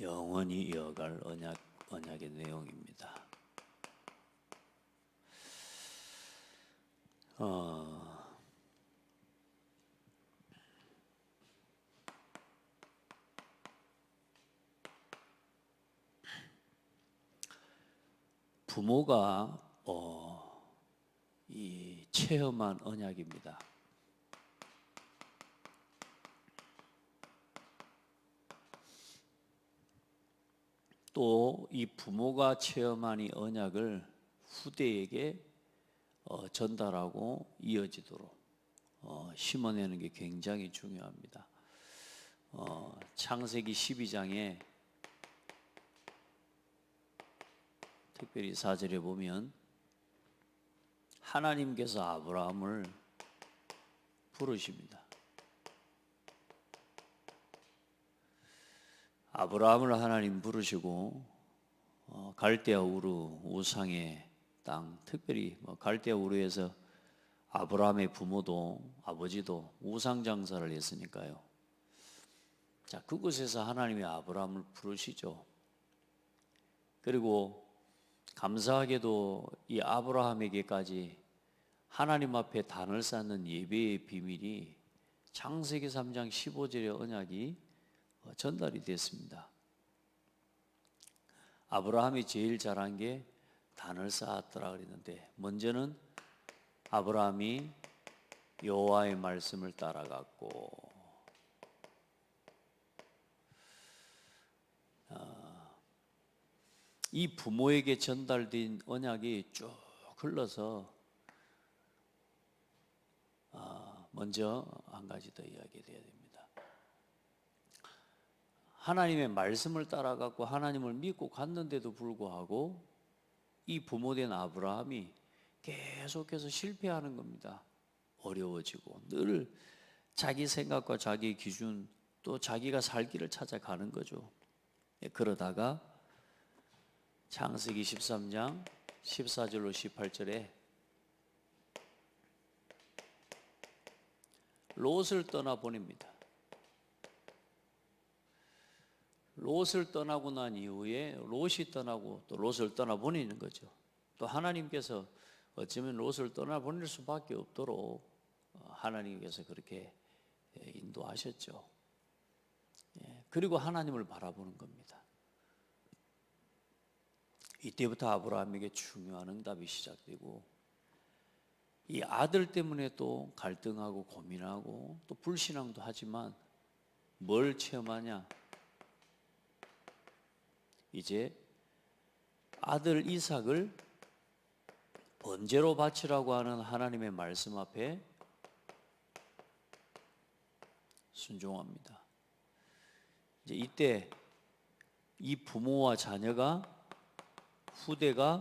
영원히 이어갈 언약의 내용입니다. 부모가 이 체험한 언약입니다. 또 이 부모가 체험한 이 언약을 후대에게 전달하고 이어지도록 심어내는 게 굉장히 중요합니다. 창세기 12장에 특별히 4절에 보면 하나님께서 아브라함을 부르십니다. 아브라함을 하나님 부르시고 갈대아 우르 우상의 땅, 특별히 갈대아 우르에서 아브라함의 부모도 아버지도 우상 장사를 했으니까요. 자, 그곳에서 하나님이 아브라함을 부르시죠. 그리고 감사하게도 이 아브라함에게까지 하나님 앞에 단을 쌓는 예배의 비밀이 창세기 3장 15절의 언약이 전달이 됐습니다. 아브라함이 제일 잘한 게 단을 쌓았더라 그랬는데, 먼저는 아브라함이 여호와의 말씀을 따라갔고, 이 부모에게 전달된 언약이 쭉 흘러서 먼저 한 가지 더 이야기해야 됩니다. 하나님의 말씀을 따라갔고 하나님을 믿고 갔는데도 불구하고 이 부모된 아브라함이 계속해서 실패하는 겁니다. 어려워지고 늘 자기 생각과 자기 기준, 또 자기가 살 길을 찾아가는 거죠. 그러다가 창세기 13장 14절로 18절에 롯을 떠나보냅니다. 롯을 떠나고 난 이후에 롯이 떠나고 또 롯을 떠나보내는 거죠. 또 하나님께서 어쩌면 롯을 떠나보낼 수밖에 없도록 하나님께서 그렇게 인도하셨죠. 그리고 하나님을 바라보는 겁니다. 이때부터 아브라함에게 중요한 응답이 시작되고, 이 아들 때문에 또 갈등하고 고민하고 또 불신앙도 하지만 뭘 체험하냐? 이제 아들 이삭을 번제로 바치라고 하는 하나님의 말씀 앞에 순종합니다. 이제 이때 이 부모와 자녀가, 후대가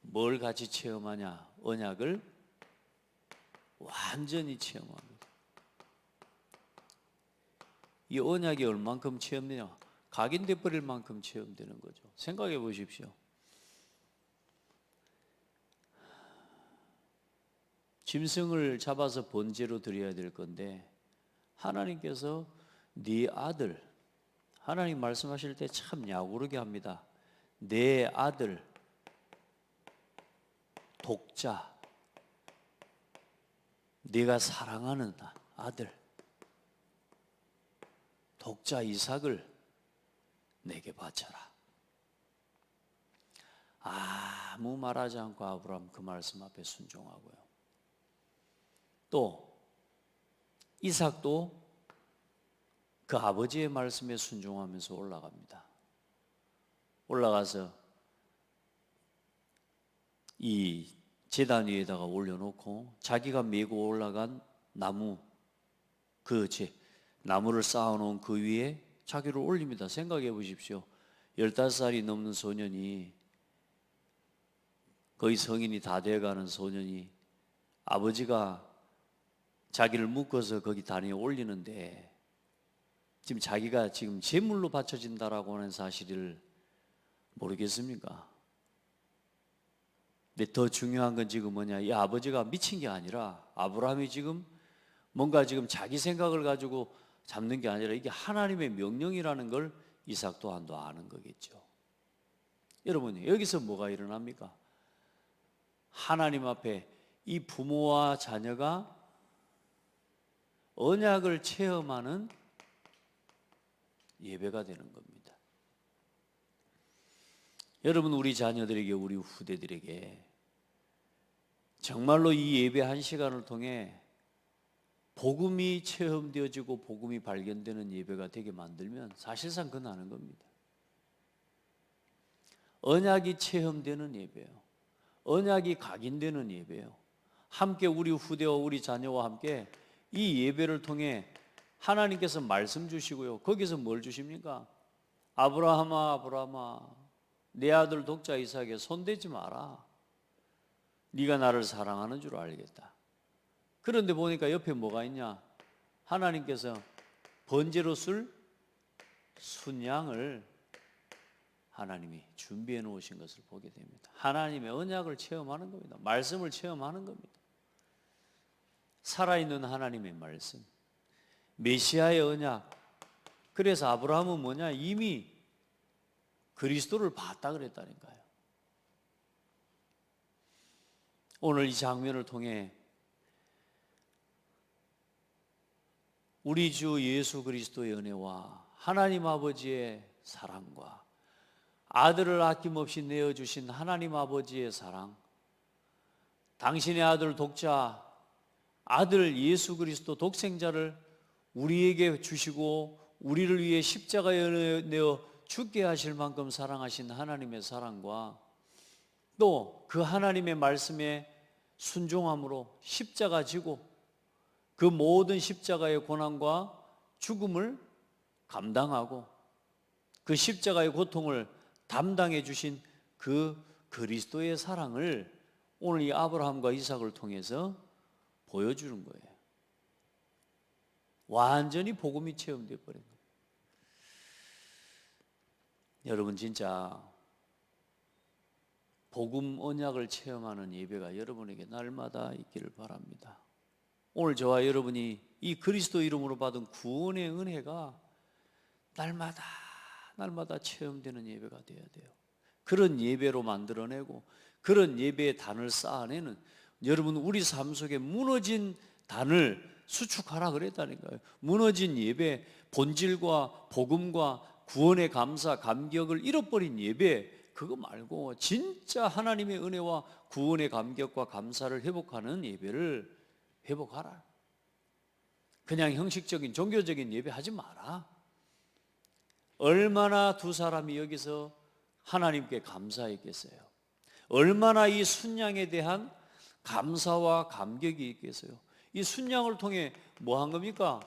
뭘 같이 체험하냐? 언약을 완전히 체험합니다. 이 언약이 얼만큼 체험되냐? 각인돼 버릴 만큼 체험되는 거죠. 생각해 보십시오. 짐승을 잡아서 번제로 드려야 될 건데 하나님께서 네 아들, 하나님 말씀하실 때 참 야구르게 합니다. 내 아들, 독자, 네가 사랑하는 아들, 독자 이삭을 내게 바쳐라. 아무 말하지 않고 아브라함 그 말씀 앞에 순종하고요. 또 이삭도 그 아버지의 말씀에 순종하면서 올라갑니다. 올라가서 이 제단 위에다가 올려놓고 자기가 메고 올라간 나무, 나무를 쌓아놓은 그 위에 자기를 올립니다. 생각해 보십시오. 15살이 넘는 소년이, 거의 성인이 다 돼가는 소년이 아버지가 자기를 묶어서 거기 단위에 올리는데 지금 자기가 지금 제물로 바쳐진다라고 하는 사실을 모르겠습니까? 근데 더 중요한 건 지금 뭐냐? 이 아버지가 미친 게 아니라 아브라함이 지금 뭔가 지금 자기 생각을 가지고 잡는 게 아니라 이게 하나님의 명령이라는 걸 이삭 또한도 아는 거겠죠. 여러분, 여기서 뭐가 일어납니까? 하나님 앞에 이 부모와 자녀가 언약을 체험하는 예배가 되는 겁니다. 여러분, 우리 자녀들에게, 우리 후대들에게 정말로 이 예배 한 시간을 통해 복음이 체험되어지고 복음이 발견되는 예배가 되게 만들면 사실상 그건 아는 겁니다. 언약이 체험되는 예배예요. 언약이 각인되는 예배예요. 함께 우리 후대와 우리 자녀와 함께 이 예배를 통해 하나님께서 말씀 주시고요. 거기서 뭘 주십니까? 아브라함아, 아브라함아, 내 아들 독자 이삭에 손대지 마라. 네가 나를 사랑하는 줄 알겠다. 그런데 보니까 옆에 뭐가 있냐? 하나님께서 번제로 쓸 순양을 하나님이 준비해 놓으신 것을 보게 됩니다. 하나님의 언약을 체험하는 겁니다. 말씀을 체험하는 겁니다. 살아있는 하나님의 말씀, 메시아의 언약. 그래서 아브라함은 뭐냐? 이미 그리스도를 봤다 그랬다니까요. 오늘 이 장면을 통해 우리 주 예수 그리스도의 은혜와 하나님 아버지의 사랑과 아들을 아낌없이 내어주신 하나님 아버지의 사랑, 당신의 아들 독자, 아들 예수 그리스도 독생자를 우리에게 주시고 우리를 위해 십자가에 내어 죽게 하실 만큼 사랑하신 하나님의 사랑과 또 그 하나님의 말씀에 순종함으로 십자가 지고 그 모든 십자가의 고난과 죽음을 감당하고 그 십자가의 고통을 담당해 주신 그 그리스도의 사랑을 오늘 이 아브라함과 이삭을 통해서 보여주는 거예요. 완전히 복음이 체험되어 버린 거예요. 여러분, 진짜 복음 언약을 체험하는 예배가 여러분에게 날마다 있기를 바랍니다. 오늘 저와 여러분이 이 그리스도 이름으로 받은 구원의 은혜가 날마다 체험되는 예배가 되어야 돼요. 그런 예배로 만들어내고 그런 예배의 단을 쌓아내는, 여러분, 우리 삶 속에 무너진 단을 수축하라 그랬다니까요. 무너진 예배, 본질과 복음과 구원의 감사, 감격을 잃어버린 예배, 그거 말고 진짜 하나님의 은혜와 구원의 감격과 감사를 회복하는 예배를 회복하라. 그냥 형식적인 종교적인 예배 하지 마라. 얼마나 두 사람이 여기서 하나님께 감사했겠어요. 얼마나 이 순양에 대한 감사와 감격이 있겠어요. 이 순양을 통해 뭐 한 겁니까?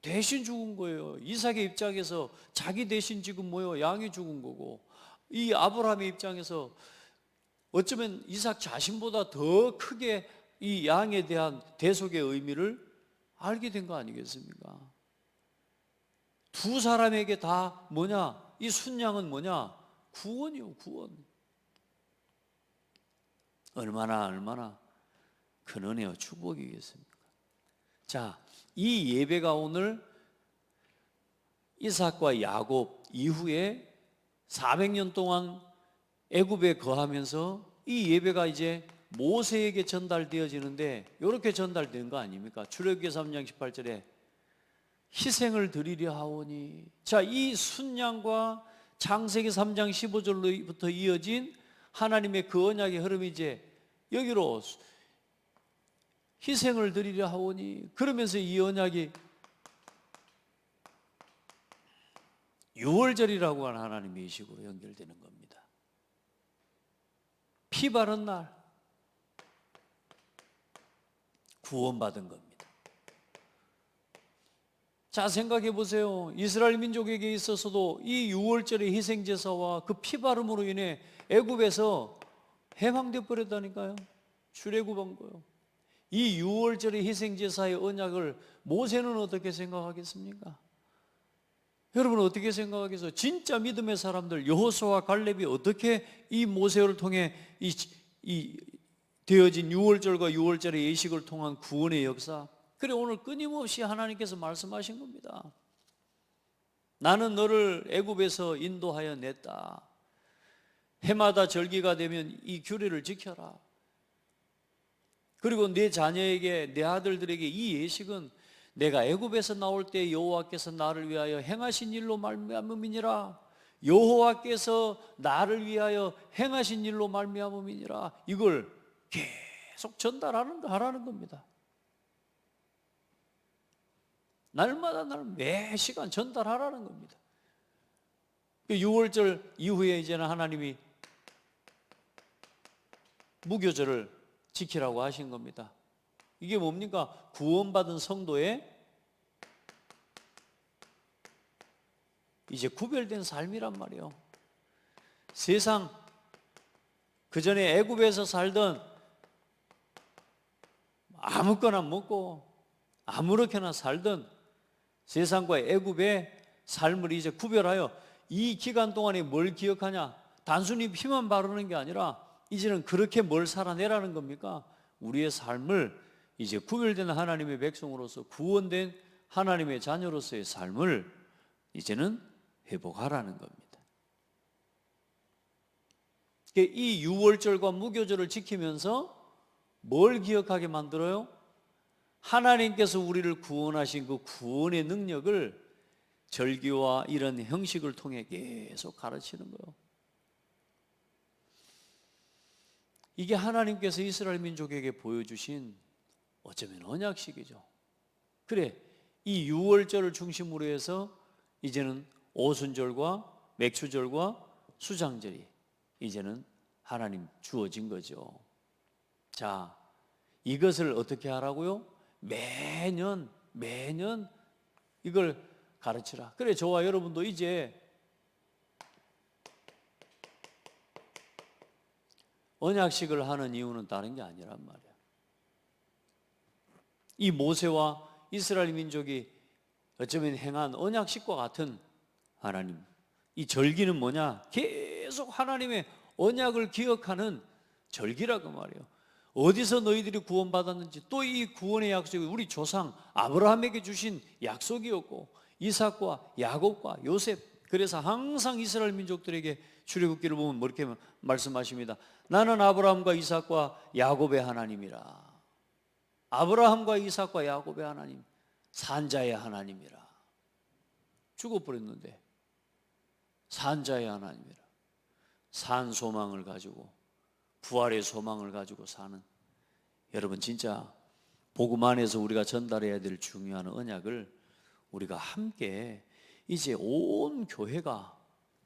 대신 죽은 거예요. 이삭의 입장에서 자기 대신 지금 뭐예요? 양이 죽은 거고, 이 아브라함의 입장에서 어쩌면 이삭 자신보다 더 크게 이 양에 대한 대속의 의미를 알게 된 거 아니겠습니까? 두 사람에게 다 뭐냐? 이 순양은 뭐냐? 구원이요, 구원. 얼마나 큰 은혜와 축복이겠습니까? 자, 이 예배가 오늘 이삭과 야곱 이후에 400년 동안 애굽에 거하면서 이 예배가 이제 모세에게 전달되어지는데 이렇게 전달된 거 아닙니까? 출애굽기 3장 18절에 희생을 드리려 하오니. 자, 이 순양과 창세기 3장 15절로부터 이어진 하나님의 그 언약의 흐름이 이제 여기로 희생을 드리려 하오니, 그러면서 이 언약이 유월절이라고 하는 하나님의 의식으로 연결되는 겁니다. 피 바른 날 구원받은 겁니다. 자, 생각해 보세요. 이스라엘 민족에게 있어서도 이 유월절의 희생제사와 그 피 바름으로 인해 애굽에서 해방되어 버렸다니까요. 출애굽한 거예요. 이 유월절의 희생제사의 언약을 모세는 어떻게 생각하겠습니까? 여러분 어떻게 생각하겠어요? 진짜 믿음의 사람들 여호수아와 갈렙이 어떻게 이 모세를 통해 이 되어진 유월절과 유월절의 예식을 통한 구원의 역사, 그래 오늘 끊임없이 하나님께서 말씀하신 겁니다. 나는 너를 애굽에서 인도하여 냈다. 해마다 절기가 되면 이 규례를 지켜라. 그리고 내 자녀에게, 내 아들들에게 이 예식은 내가 애굽에서 나올 때 여호와께서 나를 위하여 행하신 일로 말미암음이니라. 여호와께서 나를 위하여 행하신 일로 말미암음이니라. 이걸 계속 전달하라는 겁니다. 날마다 매 시간 전달하라는 겁니다. 6월절 이후에 이제는 하나님이 무교절을 지키라고 하신 겁니다. 이게 뭡니까? 구원받은 성도의 이제 구별된 삶이란 말이에요. 세상 그전에 애굽에서 살던 아무거나 먹고 아무렇게나 살던 세상과 애굽의 삶을 이제 구별하여 이 기간 동안에 뭘 기억하냐? 단순히 피만 바르는 게 아니라 이제는 그렇게 뭘 살아내라는 겁니까? 우리의 삶을 이제 구별된 하나님의 백성으로서 구원된 하나님의 자녀로서의 삶을 이제는 회복하라는 겁니다. 이 유월절과 무교절을 지키면서 뭘 기억하게 만들어요? 하나님께서 우리를 구원하신 그 구원의 능력을 절기와 이런 형식을 통해 계속 가르치는 거예요. 이게 하나님께서 이스라엘 민족에게 보여주신 어쩌면 언약식이죠. 그래, 이 유월절을 중심으로 해서 이제는 오순절과 맥추절과 수장절이 이제는 하나님 주어진 거죠. 자, 이것을 어떻게 하라고요? 매년 이걸 가르치라. 그래, 저와 여러분도 이제 언약식을 하는 이유는 다른 게 아니란 말이야. 이 모세와 이스라엘 민족이 어쩌면 행한 언약식과 같은 하나님, 이 절기는 뭐냐? 계속 하나님의 언약을 기억하는 절기라고 말이에요. 어디서 너희들이 구원받았는지, 또 이 구원의 약속이 우리 조상 아브라함에게 주신 약속이었고 이삭과 야곱과 요셉, 그래서 항상 이스라엘 민족들에게 출애굽기를 보면 뭐 이렇게 말씀하십니다. 나는 아브라함과 이삭과 야곱의 하나님이라. 아브라함과 이삭과 야곱의 하나님, 산자의 하나님이라. 죽어버렸는데 산자의 하나님이라. 산 소망을 가지고, 부활의 소망을 가지고 사는, 여러분 진짜 복음 안에서 우리가 전달해야 될 중요한 언약을 우리가 함께, 이제 온 교회가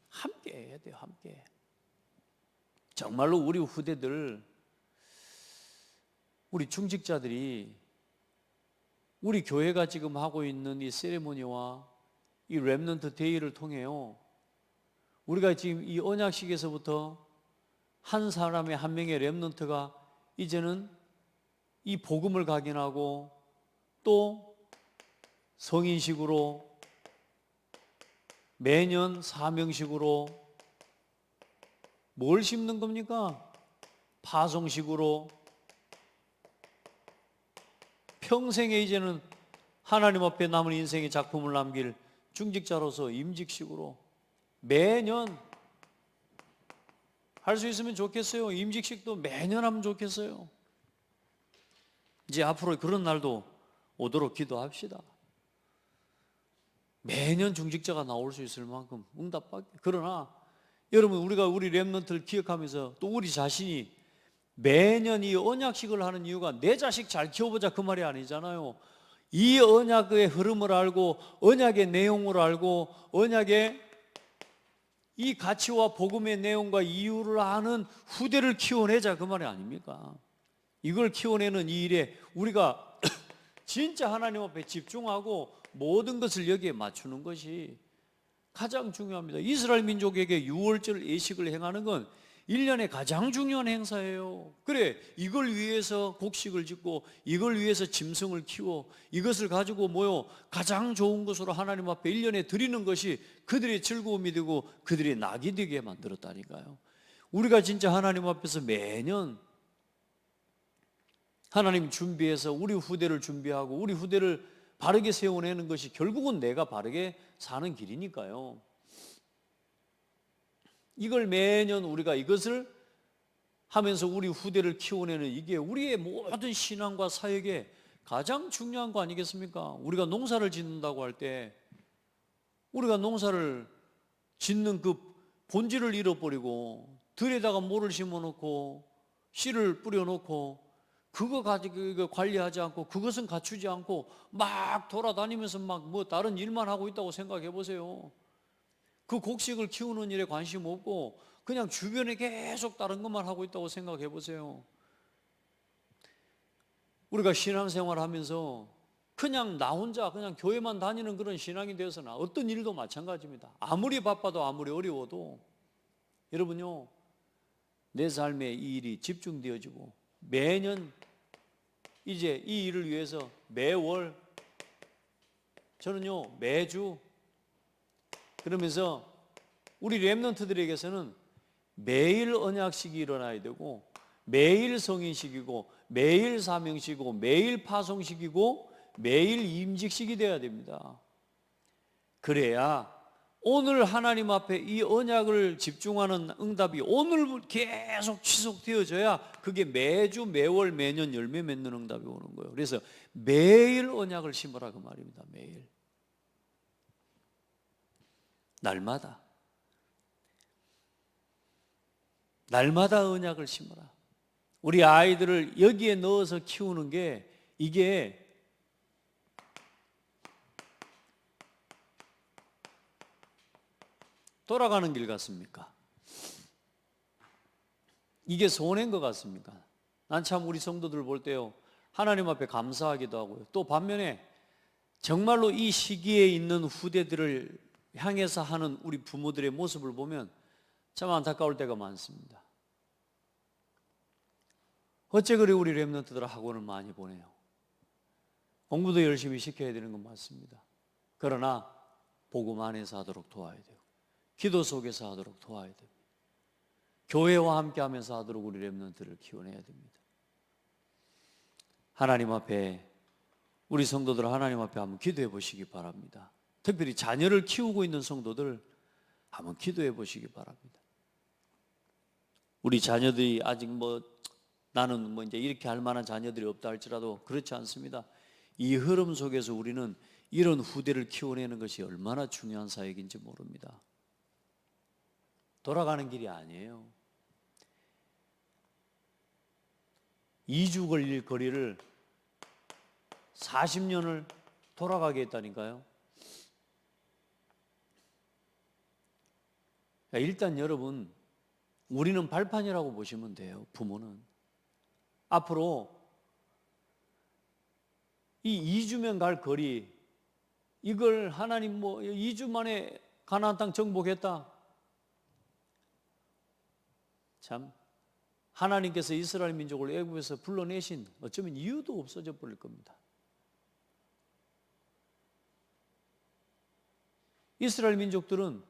함께 해야 돼요. 함께. 정말로 우리 후대들, 우리 중직자들이 우리 교회가 지금 하고 있는 이 세레모니와 이 렘넌트 데이를 통해요, 우리가 지금 이 언약식에서부터 한 사람의 한 명의 렘넌트가 이제는 이 복음을 각인하고 또 성인식으로 매년 사명식으로 뭘 심는 겁니까? 파송식으로 평생에 이제는 하나님 앞에 남은 인생의 작품을 남길 중직자로서 임직식으로 매년 할 수 있으면 좋겠어요. 임직식도 매년 하면 좋겠어요. 이제 앞으로 그런 날도 오도록 기도합시다. 매년 중직자가 나올 수 있을 만큼 응답받게. 그러나 여러분, 우리가 우리 렘넌트를 기억하면서 또 우리 자신이 매년 이 언약식을 하는 이유가 내 자식 잘 키워보자 그 말이 아니잖아요. 이 언약의 흐름을 알고, 언약의 내용을 알고, 언약의 이 가치와 복음의 내용과 이유를 아는 후대를 키워내자 그 말이 아닙니까? 이걸 키워내는 이 일에 우리가 진짜 하나님 앞에 집중하고 모든 것을 여기에 맞추는 것이 가장 중요합니다. 이스라엘 민족에게 유월절 예식을 행하는 건 1년에 가장 중요한 행사예요. 그래, 이걸 위해서 곡식을 짓고 이걸 위해서 짐승을 키워 이것을 가지고 모여 가장 좋은 것으로 하나님 앞에 1년에 드리는 것이 그들의 즐거움이 되고 그들의 낙이 되게 만들었다니까요. 우리가 진짜 하나님 앞에서 매년 하나님 준비해서 우리 후대를 준비하고 우리 후대를 바르게 세워내는 것이 결국은 내가 바르게 사는 길이니까요. 이걸 매년 우리가 이것을 하면서 우리 후대를 키워내는 이게 우리의 모든 신앙과 사역에 가장 중요한 거 아니겠습니까? 우리가 농사를 짓는다고 할 때 우리가 농사를 짓는 그 본질을 잃어버리고 들에다가 모를 심어놓고 씨를 뿌려놓고 그거 가지고 관리하지 않고 그것은 갖추지 않고 막 돌아다니면서 막 뭐 다른 일만 하고 있다고 생각해 보세요. 그 곡식을 키우는 일에 관심 없고 그냥 주변에 계속 다른 것만 하고 있다고 생각해 보세요. 우리가 신앙생활 하면서 그냥 나 혼자 그냥 교회만 다니는 그런 신앙이 되어서는 어떤 일도 마찬가지입니다. 아무리 바빠도 아무리 어려워도 여러분요, 내 삶에 이 일이 집중되어지고 매년 이제 이 일을 위해서 매월, 저는요 매주, 그러면서 우리 렘넌트들에게서는 매일 언약식이 일어나야 되고 매일 성인식이고 매일 사명식이고 매일 파송식이고 매일 임직식이 돼야 됩니다. 그래야 오늘 하나님 앞에 이 언약을 집중하는 응답이 오늘 계속 지속되어져야 그게 매주 매월 매년 열매 맺는 응답이 오는 거예요. 그래서 매일 언약을 심으라 그 말입니다. 매일, 날마다 언약을 심어라. 우리 아이들을 여기에 넣어서 키우는 게 이게 돌아가는 길 같습니까? 이게 손해인 것 같습니까? 난 참 우리 성도들 볼 때요, 하나님 앞에 감사하기도 하고요. 또 반면에 정말로 이 시기에 있는 후대들을 향해서 하는 우리 부모들의 모습을 보면 참 안타까울 때가 많습니다. 어째 그리 우리 렘넌트들 학원을 많이 보내요? 공부도 열심히 시켜야 되는 건 맞습니다. 그러나 복음 안에서 하도록 도와야 되고 기도 속에서 하도록 도와야 됩니다. 교회와 함께 하면서 하도록 우리 렘넌트를 키워내야 됩니다. 하나님 앞에, 우리 성도들 하나님 앞에 한번 기도해 보시기 바랍니다. 특별히 자녀를 키우고 있는 성도들 한번 기도해 보시기 바랍니다. 우리 자녀들이 아직 나는 이제 이렇게 할 만한 자녀들이 없다 할지라도 그렇지 않습니다. 이 흐름 속에서 우리는 이런 후대를 키워내는 것이 얼마나 중요한 사역인지 모릅니다. 돌아가는 길이 아니에요. 2주 걸릴 거리를 40년을 돌아가게 했다니까요. 일단 여러분, 우리는 발판이라고 보시면 돼요. 부모는 앞으로 이 2주면 갈 거리, 이걸 하나님 2주 만에 가나안 땅 정복했다. 참, 하나님께서 이스라엘 민족을 애굽에서 불러내신 어쩌면 이유도 없어져 버릴 겁니다. 이스라엘 민족들은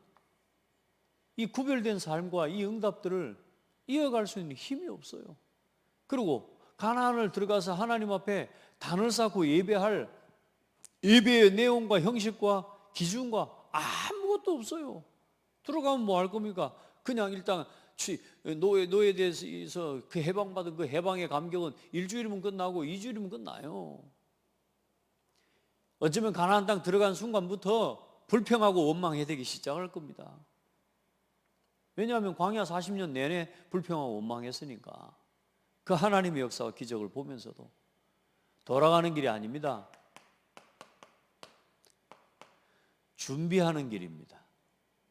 이 구별된 삶과 이 응답들을 이어갈 수 있는 힘이 없어요. 그리고 가나안을 들어가서 하나님 앞에 단을 쌓고 예배할 예배의 내용과 형식과 기준과 아무것도 없어요. 들어가면 뭐 할 겁니까? 그냥 일단 노예에 대해서 그 해방받은 그 해방의 감격은 일주일이면 끝나고 2주일이면 끝나요. 어쩌면 가나안 땅 들어간 순간부터 불평하고 원망해야 되기 시작할 겁니다. 왜냐하면 광야 40년 내내 불평하고 원망했으니까. 그 하나님의 역사와 기적을 보면서도 돌아가는 길이 아닙니다. 준비하는 길입니다.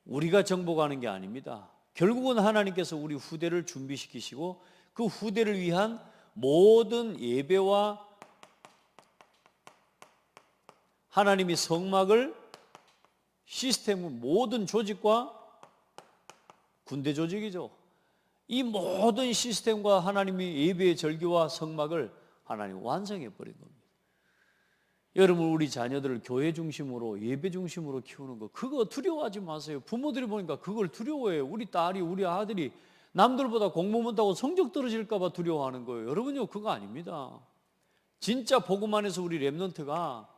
우리가 정복하는 게 아닙니다. 결국은 하나님께서 우리 후대를 준비시키시고 그 후대를 위한 모든 예배와 하나님이 성막을 시스템, 모든 조직과 군대 조직이죠. 이 모든 시스템과 하나님이 예배의 절기와 성막을 하나님 완성해 버린 겁니다. 여러분, 우리 자녀들을 교회 중심으로 예배 중심으로 키우는 거, 그거 두려워하지 마세요. 부모들이 보니까 그걸 두려워해요. 우리 딸이, 우리 아들이 남들보다 공부 못하고 성적 떨어질까 봐 두려워하는 거예요. 여러분요, 그거 아닙니다. 진짜 복음 안에서 우리 렘넌트가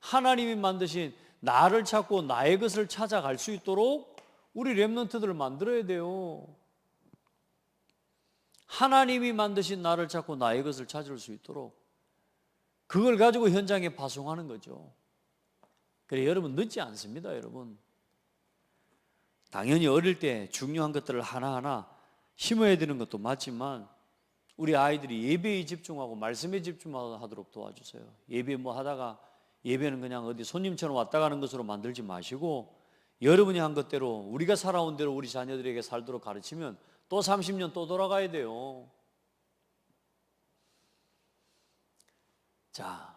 하나님이 만드신 나를 찾고 나의 것을 찾아갈 수 있도록 우리 렘넌트들을 만들어야 돼요. 하나님이 만드신 나를 찾고 나의 것을 찾을 수 있도록 그걸 가지고 현장에 파송하는 거죠. 그래, 여러분 늦지 않습니다. 여러분 당연히 어릴 때 중요한 것들을 하나하나 심어야 되는 것도 맞지만 우리 아이들이 예배에 집중하고 말씀에 집중하도록 도와주세요. 예배 뭐 하다가 예배는 그냥 어디 손님처럼 왔다 가는 것으로 만들지 마시고 여러분이 한 것대로 우리가 살아온 대로 우리 자녀들에게 살도록 가르치면 또 30년 또 돌아가야 돼요. 자,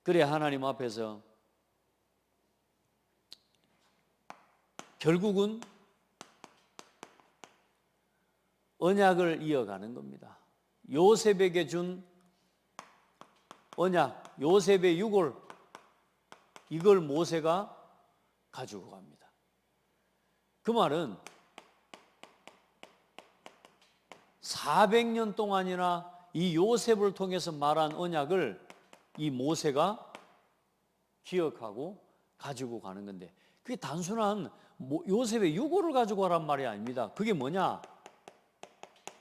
그래 하나님 앞에서 결국은 언약을 이어가는 겁니다. 요셉에게 준 언약, 요셉의 유골, 이걸 모세가 가지고 갑니다. 그 말은 400년 동안이나 이 요셉을 통해서 말한 언약을 이 모세가 기억하고 가지고 가는 건데 그게 단순한 요셉의 유골을 가지고 가란 말이 아닙니다. 그게 뭐냐?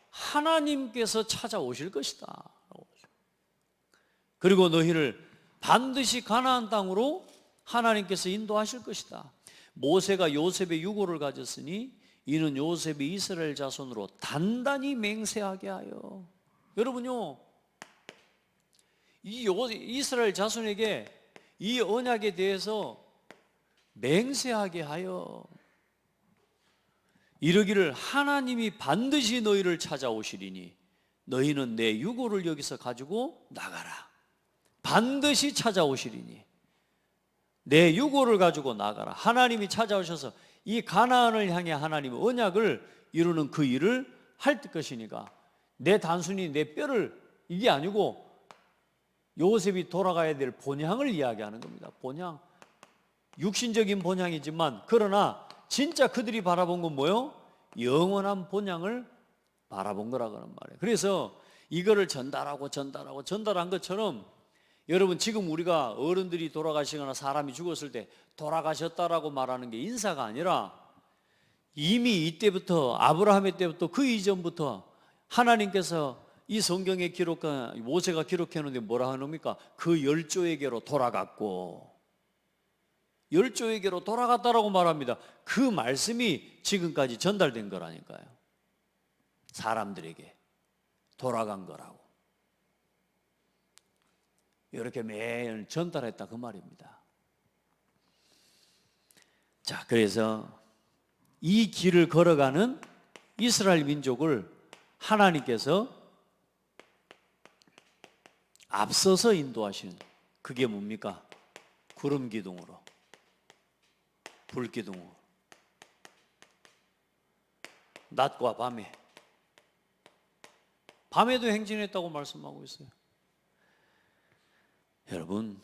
하나님께서 찾아오실 것이다. 그리고 너희를 반드시 가나안 땅으로 하나님께서 인도하실 것이다. 모세가 요셉의 유골을 가졌으니 이는 요셉이 이스라엘 자손으로 단단히 맹세하게 하여. 여러분요, 이 이스라엘 자손에게 이 언약에 대해서 맹세하게 하여 이르기를 하나님이 반드시 너희를 찾아오시리니 너희는 내 유골을 여기서 가지고 나가라. 반드시 찾아오시리니 내 유골을 가지고 나가라. 하나님이 찾아오셔서 이 가나안을 향해 하나님의 언약을 이루는 그 일을 할 것이니까 내 단순히 내 뼈를 이게 아니고 요셉이 돌아가야 될 본향을 이야기하는 겁니다. 본향, 육신적인 본향이지만 그러나 진짜 그들이 바라본 건 뭐요? 영원한 본향을 바라본 거라고 하는 말이에요. 그래서 이거를 전달한 것처럼 여러분 지금 우리가 어른들이 돌아가시거나 사람이 죽었을 때 돌아가셨다라고 말하는 게 인사가 아니라 이미 이때부터 아브라함의 때부터 그 이전부터 하나님께서 이 성경에 기록한 모세가 기록해놓는데 뭐라 하십니까? 그 열조에게로 돌아갔고 열조에게로 돌아갔다라고 말합니다. 그 말씀이 지금까지 전달된 거라니까요. 사람들에게 돌아간 거라고. 이렇게 매일 전달했다 그 말입니다. 자, 그래서 이 길을 걸어가는 이스라엘 민족을 하나님께서 앞서서 인도하시는 그게 뭡니까? 구름 기둥으로, 불 기둥으로, 낮과 밤에도 행진했다고 말씀하고 있어요. 여러분,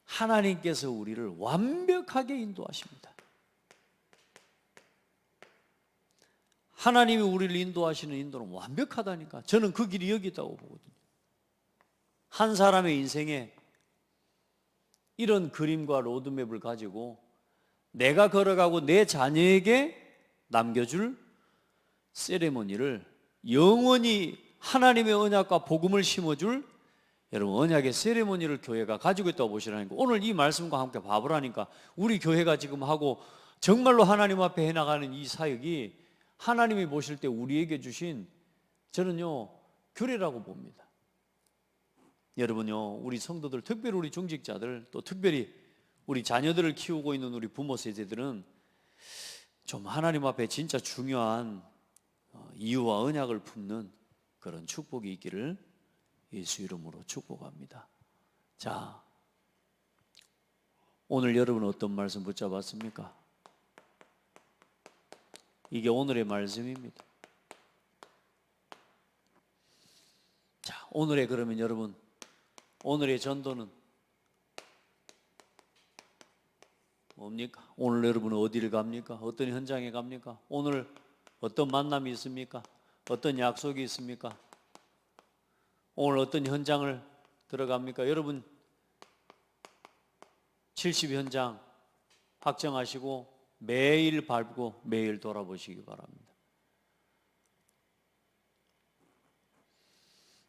하나님께서 우리를 완벽하게 인도하십니다. 하나님이 우리를 인도하시는 인도는 완벽하다니까. 저는 그 길이 여기 있다고 보거든요. 한 사람의 인생에 이런 그림과 로드맵을 가지고 내가 걸어가고 내 자녀에게 남겨줄 세레모니를 영원히 하나님의 언약과 복음을 심어줄 여러분 언약의 세레모니를 교회가 가지고 있다고 보시라니까. 오늘 이 말씀과 함께 봐보라니까. 우리 교회가 지금 하고 정말로 하나님 앞에 해나가는 이 사역이 하나님이 보실 때 우리에게 주신 저는요 규례라고 봅니다. 여러분요, 우리 성도들, 특별히 우리 중직자들, 또 특별히 우리 자녀들을 키우고 있는 우리 부모 세대들은 좀 하나님 앞에 진짜 중요한 이유와 언약을 품는 그런 축복이 있기를 예수 이름으로 축복합니다. 자, 오늘 여러분 어떤 말씀 붙잡았습니까? 이게 오늘의 말씀입니다. 자, 오늘의 그러면 여러분 오늘의 전도는 뭡니까? 오늘 여러분은 어디를 갑니까? 어떤 현장에 갑니까? 오늘 어떤 만남이 있습니까? 어떤 약속이 있습니까? 오늘 어떤 현장을 들어갑니까? 여러분 70 현장 확정하시고 매일 밟고 매일 돌아보시기 바랍니다.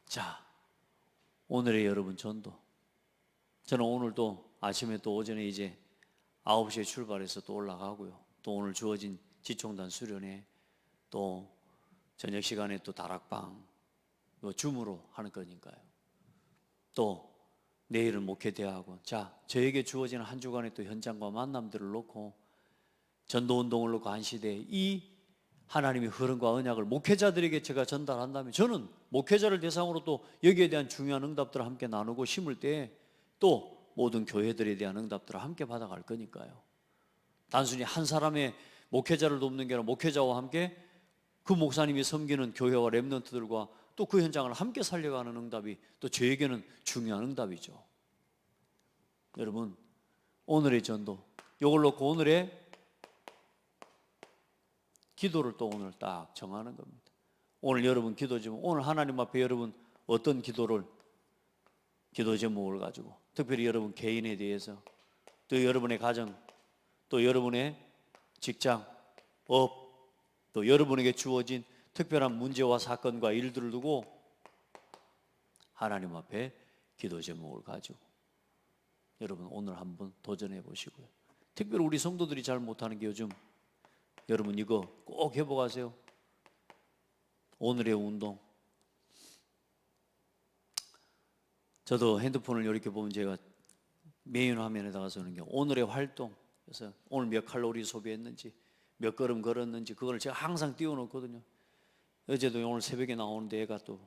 자, 오늘의 여러분 전도. 저는 오늘도 아침에 또 오전에 이제 9시에 출발해서 또 올라가고요. 또 오늘 주어진 지총단 수련회, 또 저녁 시간에 또 다락방, 또 줌으로 하는 거니까요. 또 내일은 목회대학원. 자, 저에게 주어지는 한 주간의 또 현장과 만남들을 놓고 전도운동을 놓고 한 시대에 이 하나님의 흐름과 언약을 목회자들에게 제가 전달한다면, 저는 목회자를 대상으로 또 여기에 대한 중요한 응답들을 함께 나누고 심을 때 또 모든 교회들에 대한 응답들을 함께 받아갈 거니까요. 단순히 한 사람의 목회자를 돕는 게 아니라 목회자와 함께 그 목사님이 섬기는 교회와 렘넌트들과 또 그 현장을 함께 살려가는 응답이 또 저에게는 중요한 응답이죠. 여러분, 오늘의 전도, 이걸 놓고 오늘의 기도를 또 오늘 딱 정하는 겁니다. 오늘 여러분 기도 제목, 오늘 하나님 앞에 여러분 어떤 기도 제목을 가지고, 특별히 여러분 개인에 대해서, 또 여러분의 가정, 또 여러분의 직장, 업, 또 여러분에게 주어진 특별한 문제와 사건과 일들을 두고 하나님 앞에 기도 제목을 가지고 여러분 오늘 한번 도전해 보시고요. 특별히 우리 성도들이 잘 못하는 게 요즘, 여러분 이거 꼭 해보가세요. 오늘의 운동. 저도 핸드폰을 이렇게 보면 제가 메인 화면에다가 쓰는 게 오늘의 활동, 그래서 오늘 몇 칼로리 소비했는지, 몇 걸음 걸었는지, 그걸 제가 항상 띄워놓거든요. 어제도 오늘 새벽에 나오는데 애가 또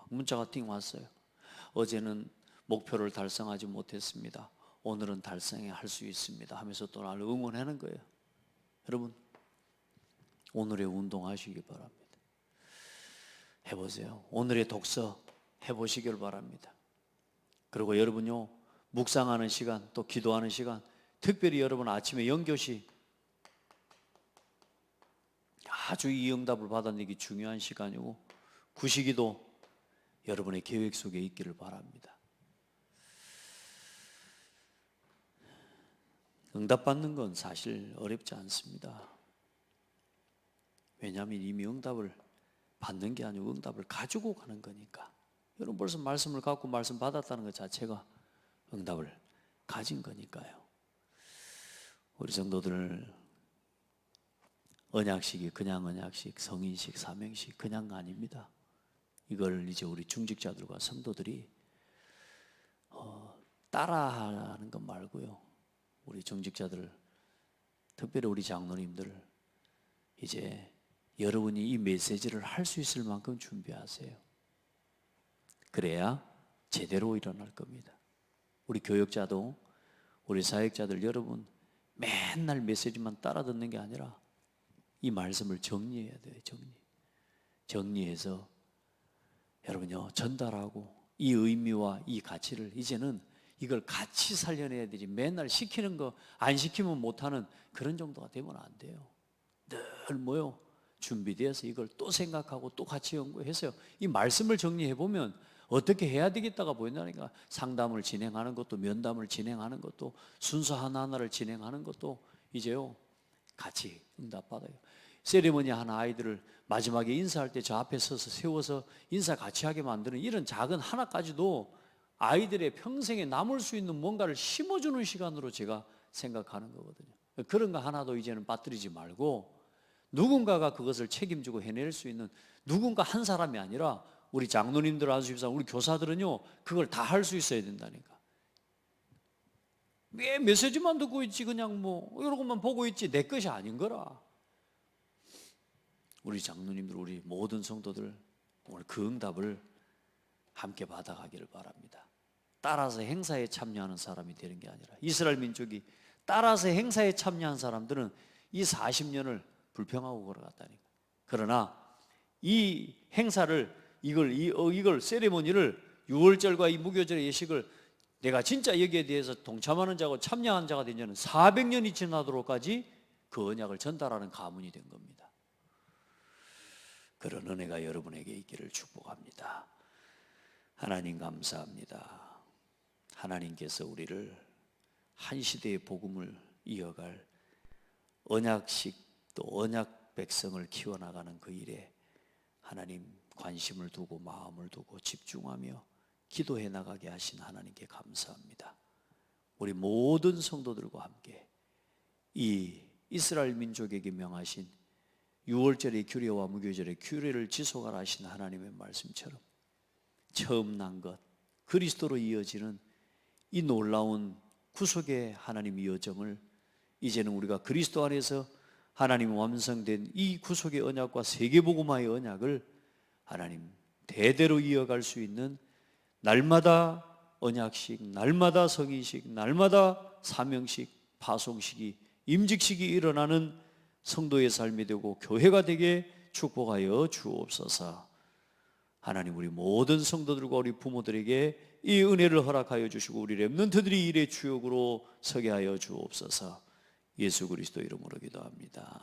문자가 띵 왔어요. 어제는 목표를 달성하지 못했습니다. 오늘은 달성할 수 있습니다 하면서 또 나를 응원하는 거예요. 여러분, 오늘의 운동하시기 바랍니다. 해보세요. 오늘의 독서 해보시길 바랍니다. 그리고 여러분요, 묵상하는 시간, 또 기도하는 시간, 특별히 여러분 아침에 영교시, 아주 이 응답을 받아내기 중요한 시간이고, 구시기도 여러분의 계획 속에 있기를 바랍니다. 응답받는 건 사실 어렵지 않습니다. 왜냐하면 이미 응답을 받는 게 아니고 응답을 가지고 가는 거니까. 여러분 벌써 말씀을 갖고 말씀 받았다는 것 자체가 응답을 가진 거니까요. 우리 성도들 언약식이 그냥 언약식, 성인식, 사명식 그냥 아닙니다. 이걸 이제 우리 중직자들과 성도들이 따라하는 것 말고요, 우리 중직자들, 특별히 우리 장로님들, 이제 여러분이 이 메시지를 할 수 있을 만큼 준비하세요. 그래야 제대로 일어날 겁니다. 우리 교역자도, 우리 사역자들 여러분 맨날 메시지만 따라 듣는 게 아니라 이 말씀을 정리해야 돼요. 정리해서 여러분요, 전달하고 이 의미와 이 가치를 이제는 이걸 같이 살려내야 되지, 맨날 시키는 거 안 시키면 못하는 그런 정도가 되면 안 돼요. 늘 뭐요? 준비되어서 이걸 또 생각하고 또 같이 연구해서요, 이 말씀을 정리해 보면 어떻게 해야 되겠다가 보인다니까. 상담을 진행하는 것도, 면담을 진행하는 것도, 순서 하나하나를 진행하는 것도 이제요 같이 응답받아요. 세리머니 하는 아이들을 마지막에 인사할 때 저 앞에 서서 세워서 인사 같이 하게 만드는 이런 작은 하나까지도 아이들의 평생에 남을 수 있는 뭔가를 심어주는 시간으로 제가 생각하는 거거든요. 그런 거 하나도 이제는 빠뜨리지 말고 누군가가 그것을 책임지고 해낼 수 있는 누군가 한 사람이 아니라 우리 장로님들, 안수집사, 우리 교사들은요 그걸 다 할 수 있어야 된다니까. 왜 메시지만 듣고 있지, 그냥 뭐 이런 것만 보고 있지, 내 것이 아닌 거라. 우리 장로님들, 우리 모든 성도들 오늘 그 응답을 함께 받아가기를 바랍니다. 따라서 행사에 참여하는 사람이 되는 게 아니라, 이스라엘 민족이 따라서 행사에 참여한 사람들은 이 40년을 불평하고 걸어갔다니까. 그러나 이 행사를 이걸 세리머니를 6월절과 이 무교절의 예식을 내가 진짜 여기에 대해서 동참하는 자고 참여한 자가 된 자는 400년이 지나도록까지 그 언약을 전달하는 가문이 된 겁니다. 그런 은혜가 여러분에게 있기를 축복합니다. 하나님 감사합니다. 하나님께서 우리를 한 시대의 복음을 이어갈 언약식 또 언약 백성을 키워나가는 그 일에 하나님 관심을 두고 마음을 두고 집중하며 기도해 나가게 하신 하나님께 감사합니다. 우리 모든 성도들과 함께 이 이스라엘 민족에게 명하신 6월절의 규례와 무교절의 규례를 지속하라 하신 하나님의 말씀처럼 처음 난 것 그리스도로 이어지는 이 놀라운 구속의 하나님의 여정을 이제는 우리가 그리스도 안에서 하나님 완성된 이 구속의 언약과 세계복음화의 언약을 하나님 대대로 이어갈 수 있는 날마다 언약식, 날마다 성인식, 날마다 사명식, 파송식이 임직식이 일어나는 성도의 삶이 되고 교회가 되게 축복하여 주옵소서. 하나님 우리 모든 성도들과 우리 부모들에게 이 은혜를 허락하여 주시고 우리 렘넌트들이 일의 주역으로 서게 하여 주옵소서. 예수 그리스도 이름으로 기도합니다.